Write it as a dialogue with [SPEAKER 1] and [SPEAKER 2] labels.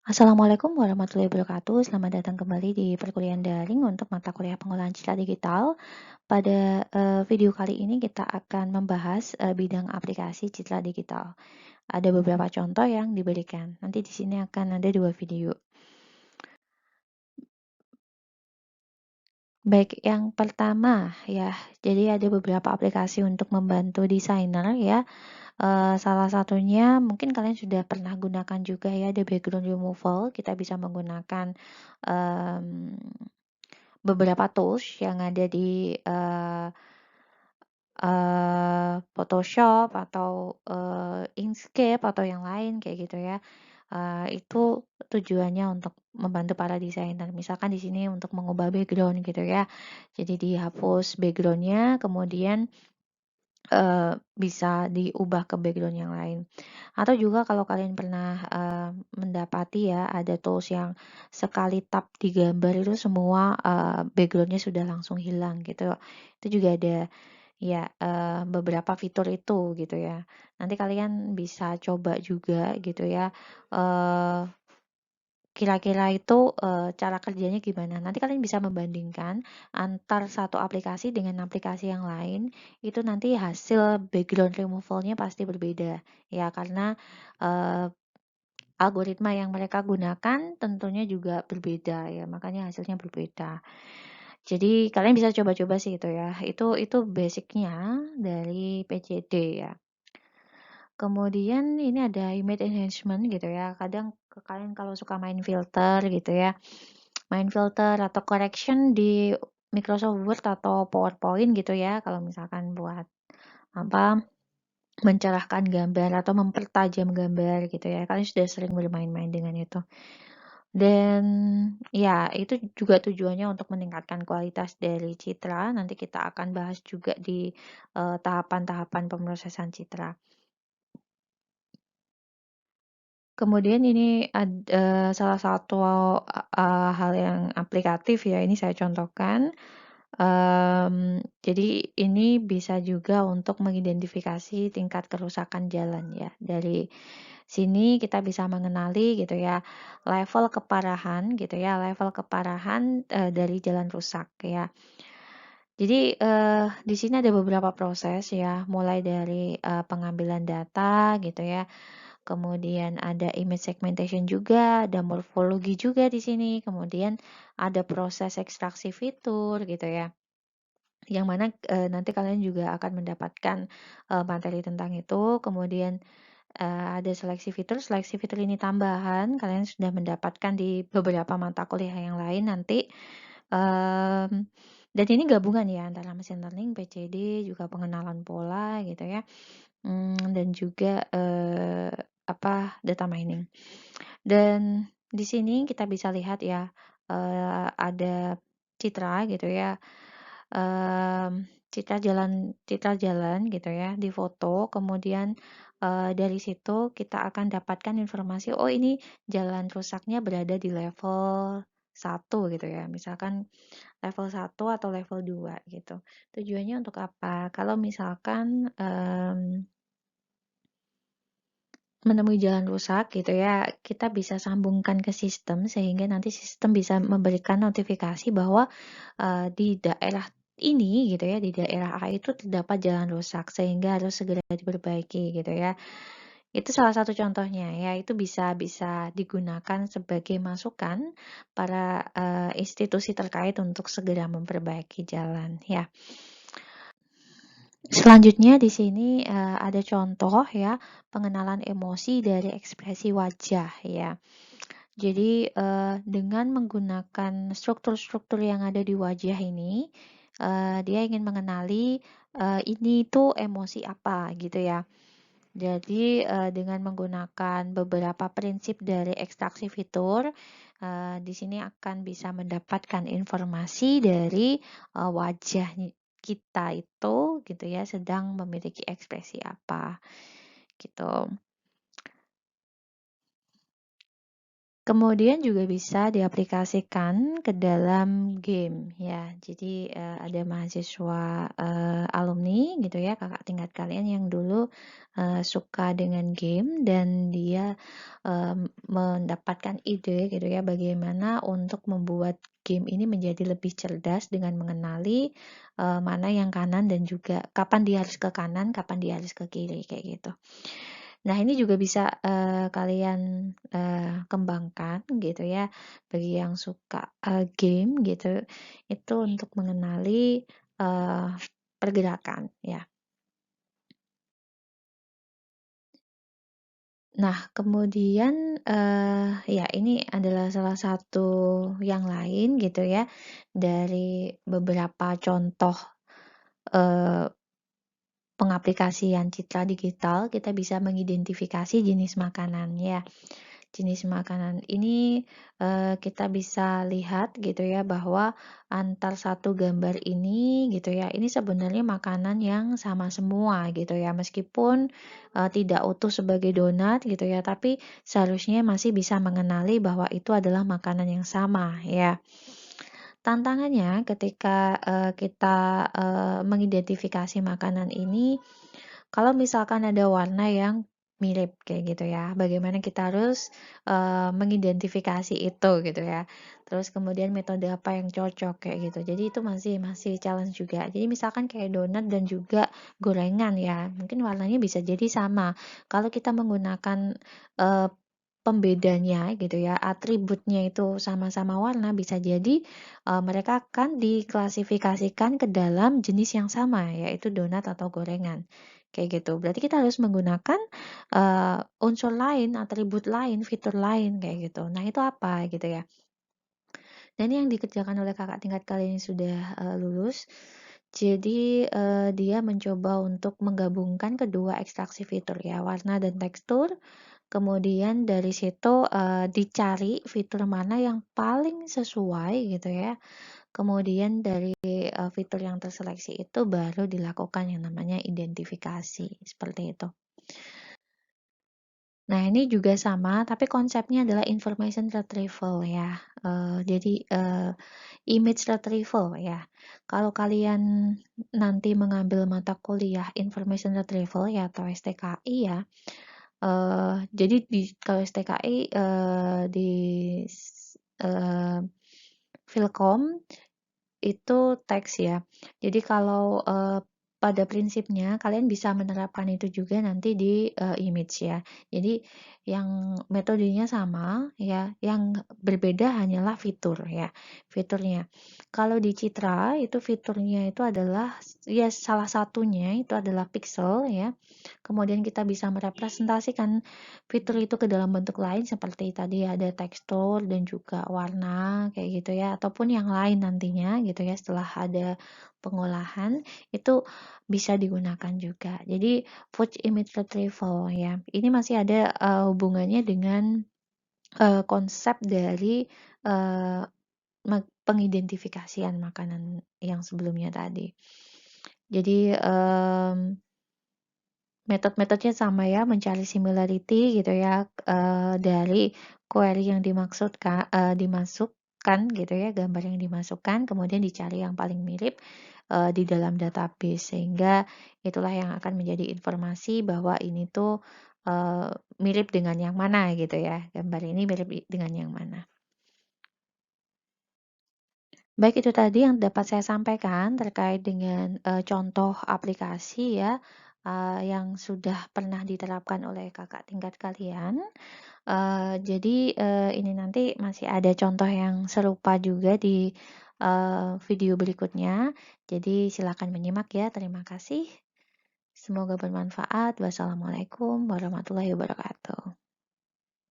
[SPEAKER 1] Assalamualaikum warahmatullahi wabarakatuh. Selamat datang kembali di perkuliahan daring untuk mata kuliah pengolahan citra digital. Pada video kali ini kita akan membahas bidang aplikasi citra digital. Ada beberapa contoh yang diberikan. Nanti di sini akan ada 2 video. Baik, yang pertama ya, jadi ada beberapa aplikasi untuk membantu desainer ya. Salah satunya mungkin kalian sudah pernah gunakan juga ya, ada background removal. Kita bisa menggunakan um, beberapa tools yang ada di Photoshop atau Inkscape atau yang lain kayak gitu ya. Itu tujuannya untuk membantu para desainer. Misalkan di sini untuk mengubah background gitu ya. Jadi dihapus backgroundnya, kemudian bisa diubah ke background yang lain. Atau juga kalau kalian pernah mendapati ya, ada tools yang sekali tap di gambar itu semua backgroundnya sudah langsung hilang gitu. Itu juga ada ya beberapa fitur itu gitu ya. Nanti kalian bisa coba juga gitu ya. eh Kira-kira itu cara kerjanya gimana? Nanti kalian bisa membandingkan antar satu aplikasi dengan aplikasi yang lain. Itu nanti hasil background removal-nya pasti berbeda ya, karena eh, algoritma yang mereka gunakan tentunya juga berbeda ya, makanya hasilnya berbeda. Jadi kalian bisa coba-coba sih itu ya. Itu basicnya dari PCD ya. Kemudian ini ada image enhancement gitu ya. Kadang kalian kalau suka main filter gitu ya, main filter atau correction di Microsoft Word atau PowerPoint gitu ya. Kalau misalkan buat apa, mencerahkan gambar atau mempertajam gambar gitu ya. Kalian sudah sering bermain-main dengan itu. Dan ya, itu juga tujuannya untuk meningkatkan kualitas dari citra. Nanti kita akan bahas juga di tahapan-tahapan pemrosesan citra. Kemudian ini ada salah satu hal yang aplikatif ya, ini saya contohkan. Jadi ini bisa juga untuk mengidentifikasi tingkat kerusakan jalan ya. Dari sini kita bisa mengenali gitu ya, level keparahan gitu ya, level keparahan dari jalan rusak ya. Jadi di sini ada beberapa proses ya, mulai dari pengambilan data gitu ya. Kemudian ada image segmentation juga, ada morfologi juga di sini. Kemudian ada proses ekstraksi fitur gitu ya. Yang mana nanti kalian juga akan mendapatkan materi tentang itu. Kemudian ada seleksi fitur ini tambahan. Kalian sudah mendapatkan di beberapa mata kuliah yang lain nanti. Dan ini gabungan ya antara machine learning, PCD, juga pengenalan pola gitu ya. Dan juga data mining. Dan di sini kita bisa lihat ya, ada citra gitu ya, citra jalan gitu ya di foto, kemudian dari situ kita akan dapatkan informasi, oh ini jalan rusaknya berada di level 1 gitu ya, misalkan level 1 atau level 2 gitu. Tujuannya untuk apa? Kalau misalkan menemui jalan rusak gitu ya, kita bisa sambungkan ke sistem sehingga nanti sistem bisa memberikan notifikasi bahwa di daerah ini gitu ya, di daerah A itu terdapat jalan rusak sehingga harus segera diperbaiki gitu ya. Itu salah satu contohnya ya, itu bisa bisa digunakan sebagai masukan para institusi terkait untuk segera memperbaiki jalan ya. Selanjutnya di sini ada contoh ya, pengenalan emosi dari ekspresi wajah ya. Jadi dengan menggunakan struktur-struktur yang ada di wajah ini, dia ingin mengenali ini tuh emosi apa gitu ya. Jadi dengan menggunakan beberapa prinsip dari ekstraksi fitur, di sini akan bisa mendapatkan informasi dari wajah kita itu gitu ya, sedang memiliki ekspresi apa gitu. Kemudian juga bisa diaplikasikan ke dalam game ya. Jadi ada mahasiswa alumni gitu ya, kakak tingkat kalian yang dulu suka dengan game dan dia mendapatkan ide gitu ya, bagaimana untuk membuat game ini menjadi lebih cerdas dengan mengenali mana yang kanan dan juga kapan dia harus ke kanan, kapan dia harus ke kiri kayak gitu. Nah, ini juga bisa kalian kembangkan gitu ya, bagi yang suka game gitu, itu untuk mengenali eee, pergerakan ya. Nah, kemudian ya ini adalah salah satu yang lain gitu ya, dari beberapa contoh eee, pengaplikasian citra digital, kita bisa mengidentifikasi jenis makanan ya. Jenis makanan ini kita bisa lihat gitu ya, bahwa antar satu gambar ini gitu ya, ini sebenarnya makanan yang sama semua gitu ya, meskipun tidak utuh sebagai donat gitu ya, tapi seharusnya masih bisa mengenali bahwa itu adalah makanan yang sama ya. Tantangannya ketika kita mengidentifikasi makanan ini, kalau misalkan ada warna yang mirip kayak gitu ya, bagaimana kita harus mengidentifikasi itu gitu ya. Terus kemudian metode apa yang cocok kayak gitu. Jadi itu masih masih challenge juga. Jadi misalkan kayak donat dan juga gorengan ya, mungkin warnanya bisa jadi sama. Kalau kita menggunakan eh, pembedanya gitu ya, atributnya itu sama-sama warna, bisa jadi mereka akan diklasifikasikan ke dalam jenis yang sama, yaitu donat atau gorengan. Kayak gitu. Berarti kita harus menggunakan unsur lain, atribut lain, fitur lain kayak gitu. Nah, itu apa gitu ya. Dan yang dikerjakan oleh kakak tingkat kalian yang sudah lulus, jadi dia mencoba untuk menggabungkan kedua ekstraksi fitur ya, warna dan tekstur. Kemudian dari situ dicari fitur mana yang paling sesuai gitu ya. Kemudian dari fitur yang terseleksi itu baru dilakukan yang namanya identifikasi, seperti itu. Nah, ini juga sama, tapi konsepnya adalah information retrieval ya. Jadi image retrieval ya. Kalau kalian nanti mengambil mata kuliah information retrieval ya atau STKI ya, jadi kalau STKI di eh, Filkom itu teks ya. Jadi kalau pada prinsipnya kalian bisa menerapkan itu juga nanti di image ya. Jadi yang metodenya sama ya, yang berbeda hanyalah fitur ya, fiturnya. Kalau di Citra itu fiturnya itu adalah ya salah satunya itu adalah pixel ya. Kemudian kita bisa merepresentasikan fitur itu ke dalam bentuk lain seperti tadi ada tekstur dan juga warna kayak gitu ya, ataupun yang lain nantinya gitu ya setelah ada pengolahan itu bisa digunakan juga. Jadi Food Image Retrieval ya, ini masih ada hubungannya dengan konsep dari uh, pengidentifikasian makanan yang sebelumnya tadi. Jadi metode-metodenya sama ya, mencari similarity gitu ya dari query yang dimasukkan gitu ya, gambar yang dimasukkan, kemudian dicari yang paling mirip di dalam database sehingga itulah yang akan menjadi informasi bahwa ini tuh mirip dengan yang mana gitu ya, gambar ini mirip dengan yang mana. Baik, itu tadi yang dapat saya sampaikan terkait dengan contoh aplikasi ya yang sudah pernah diterapkan oleh kakak tingkat kalian. Jadi ini nanti masih ada contoh yang serupa juga di video berikutnya. Jadi silakan menyimak ya. Terima kasih. Semoga bermanfaat. Wassalamualaikum warahmatullahi wabarakatuh.